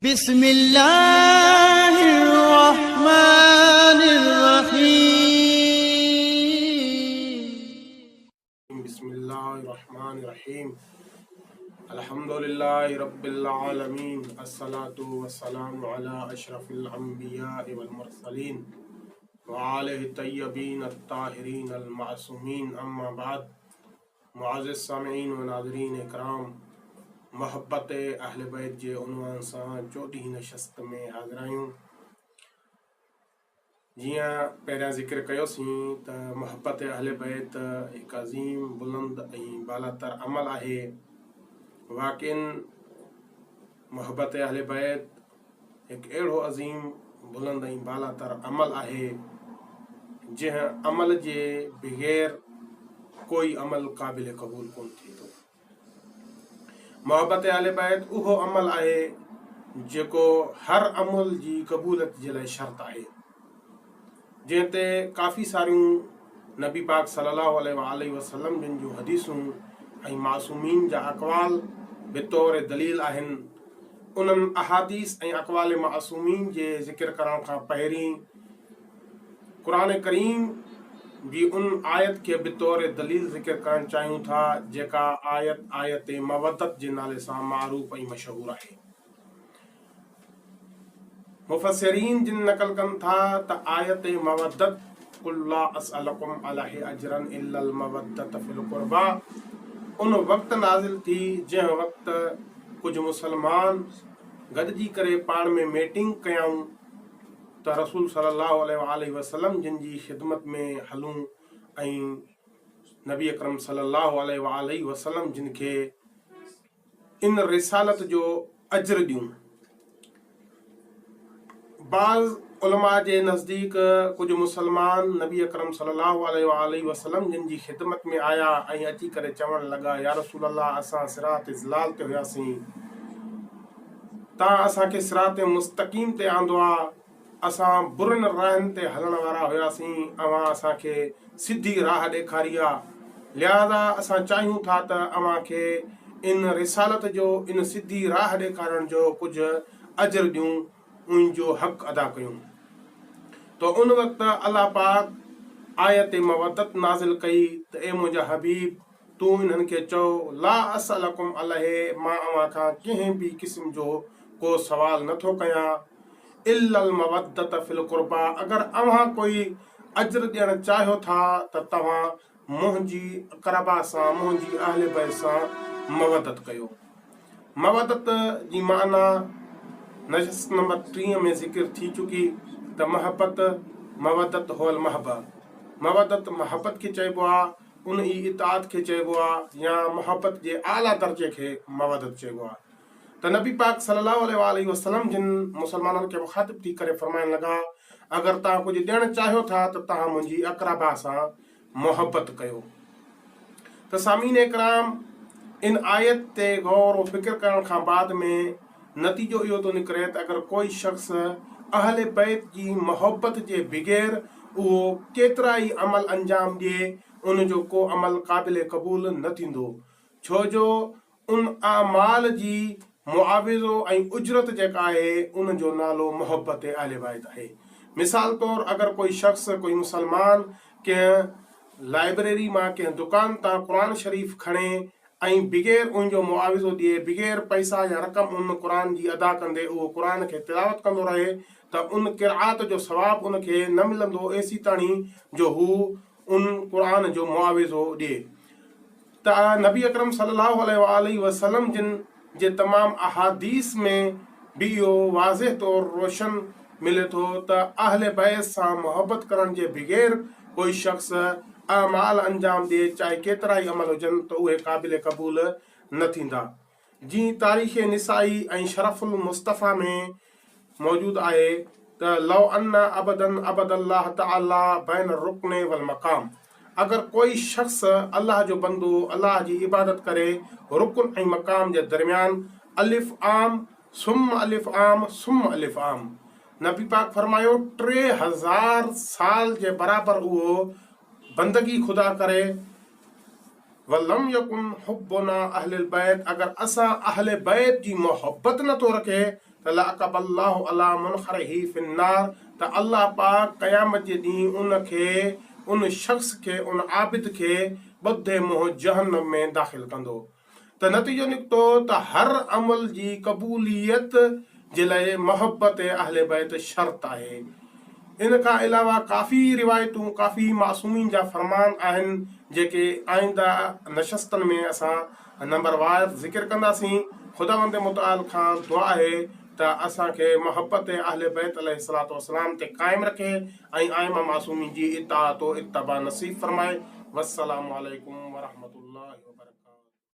بسم الله الرحمن الرحيم بسم الله الرحمن الرحيم الحمد لله رب العالمين الصلاة والسلام على أشرف الأنبياء والمرسلين وآله الطيبين الطاهرين المعصومين أما بعد معزز سامعين وناظرين اکرام محبت اہل بیت जे उनवान सां 14 नशस्त में हाज़िर आहियूं। जीअं पहिरियां ज़िक्र कयोसीं त मोहब्बत अहल बैत हिकु अज़ीम बुलंद ऐं बालातर अमल आहे। वाक़िन मोहब्बत अहल बैत हिकु अहिड़ो अज़ीम बुलंद ऐं बालातर अमल आहे जंहिं अमल जे बग़ैर कोई अमल क़ाबिल क़बूल कोन थिए थो। मोहब्बत अहल बैत उहो अमल आहे जेको हर अमल जी क़बूलियत जे लाइ शर्त आहे, जंहिं ते काफ़ी सारियूं नबी पाक सल्लल्लाहु अलैहि वसल्लम जिन जूं हदीसूं ऐं मासूमीन जा अक़वाल बितौर दलील आहिनि। उन्हनि अहादीस ऐं अक़वाल मासूमीन जे ज़िक्र करण खां पहिरीं क़ुरान करीम जी उन आयत के बितौर दलील ज़िक्र करण चाहियूं था जेका आयत मवद्दत जे नाले सां मारूफ़ ऐं मशहूर आहे। मुफ़स्सिरीन जिन नक़ल कनि था त आयत मवद्दत कुल ला असअलकुम अलैहि अजरन इल्लल मवद्दत फिल क़ुरबा उन वक़्तु नाज़िल थी जंहिं वक़्तु कुझु मुसलमान गॾिजी करे पाण में मीटिंग कयऊं त रसूल सल्लल्लाहु अलैहि वसल्लम जिन जी ख़िदमत में हलूं ऐं नबी अकरम सल्लल्लाहु अलैहि वसल्लम जिन खे इन रिसालत जो अजर ॾियूं। बाज़ उलमा जे नज़दीक कुझु मुसलमान नबी अकरम सल्लल्लाहु अलैहि वसल्लम जिन जी ख़िदमत में आया ऐं अची करे चवण लॻा, या रसूल अल्लाह, असां सिरात ज़लाल ते हुयासीं, तव्हां असांखे सिरात मुस्तक़ीम ते आंदो आहे, असां बुरनि राहनि ते हलण वारा हुयासीं, अव्हां असांखे सिधी राह ॾेखारी आहे, लिहाज़ा असां चाहियूं था त अव्हां खे इन रिसालत जो, इन सिधी राह ॾेखारण जो कुझु अजर ॾियूं, उन जो हक़ अदा कयूं। तो उन वक़्तु अल्लाह पाक आयत मवद्दत नाज़िल कई त ए मुंहिंजा हबीब, तूं इन्हनि खे चओ, ला असअलकुम अलैहि, मां अव्हां खां कंहिं बि क़िस्म जो को सवाल नथो कयां, इल्लल मवद्दत फिल क़ुरबा, अगर अव्हां कोई अजर ॾियणु चाहियो था त तव्हां मुंहिंजी क़रबा सां, मुंहिंजी अहल बैत सां मवद्दत कयो। मवद्दत जी माना नशस्त नंबर 3 में ज़िक्र थी चुकी त महबत मवद्दत हुअल महबा, मवद्दत महबत खे चइबो आहे, उन जी इताअत खे चइबो आहे, या मोहब्बत जे आला दर्जे खे मवद्दत चइबो आहे। त नबी पाक सल्लल्लाहु अलैहि वसल्लम जिन मुसलमाननि खे मुखातिब थी करे फरमाइण लॻा, अगर तव्हां कुझु ॾियणु चाहियो था त तव्हां मुंहिंजी अक़रबा सां मोहब्बत कयो। त सामीन इकराम, इन आयत ते गौर व फिक्र करण खां बाद में नतीजो इहो थो निकिरे त अगर कोई शख़्स अहल बैत जी मोहब्बत जे बग़ैर उहो केतिरा ई अमल अंजाम ॾिए, उन जो को अमल क़ाबिल क़बूल न थींदो, छो जो उन अमाल जी मुआविज़ो ऐं उजरत जेका आहे उन जो नालो मोहब्बत अहल बैत आहे। मिसाल तौर, अगर कोई शख़्स, कोई मुसलमान कंहिं लाइब्रेरी मां, कंहिं दुकान तां क़ुरान शरीफ़ खणे ऐं बग़ैर उनजो मुआविज़ो ॾिए, बग़ैर पैसा या रक़म उन क़ुरान जी अदा कंदे उहो क़ुरान खे तिलावत कंदो रहे, त उन क़िराअत जो सवाब उनखे न मिलंदो एसी ताणी जो हू उन क़ुरान जो मुआविज़ो ॾिए। त नबी अकरम सल्लल्लाहु अलैहि वसल्लम जिन जे तमाम अहादीस में भी इहो वाज़िह तौर रोशन मिले थो त अहल बैत सां मोहब्बत करण जे बग़ैर कोई शख़्स अमाल अंजाम ॾिए, चाहे केतिरा ई अमल हुजनि, त उहे क़ाबिल क़बूल न थींदा। जीअं तारीख़ निसाई ऐं शरफुल मुस्तफ़ा में मौजूद आहे त लौ अन्न अबदन अबदल्लाह तआला बैन रुकन वल मक़ाम, अगर कोई शख़्स अल्लाह जो बंदो अल्लाह जी इबादत करे रुकन ऐं मक़ाम जे दरमियान अलिफ आम सुम अलिफ आम सुम अलिफ आम, नबी पाक फरमायो 3000 साल जे बराबर उहो बंदगी खुदा करे, वलम यकुन हुब्बुना अहलिल बैत, अगर असां अहले बैत जी मोहब्बत नथो रखे त लअकबल्लाहु अला मुनखरिही फिन्नार त अल्लाह पाक क़यामत जे ॾींहुं उनखे उन शख़्स खे उन आबिद खे ॿुधे मुंहुं जहन्नम में दाख़िल कंदो। त नतीजो निकितो त हर अमल जी क़बूलियत जे लाइ मोहबत अहले बैत शर्त आहे। इन खां अलावा काफ़ी रिवायतूं काफ़ी मासूमीन जा फरमान आहिनि जेके आईंदा नशस्तनि में असां नंबरवार ज़िक्र कंदासीं। ख़ुदावंद मुतआल खां दुआ आहे त असांखे मोहबत अहले बैत अलैहिस्सलातु वस्सलाम ते क़ाइमु रखे ऐं आइमा मासूमीन जी इताअत व इत्तबा नसीब फरमाए। वस्सलामु अलैकुम वरहमतुल्लाहि।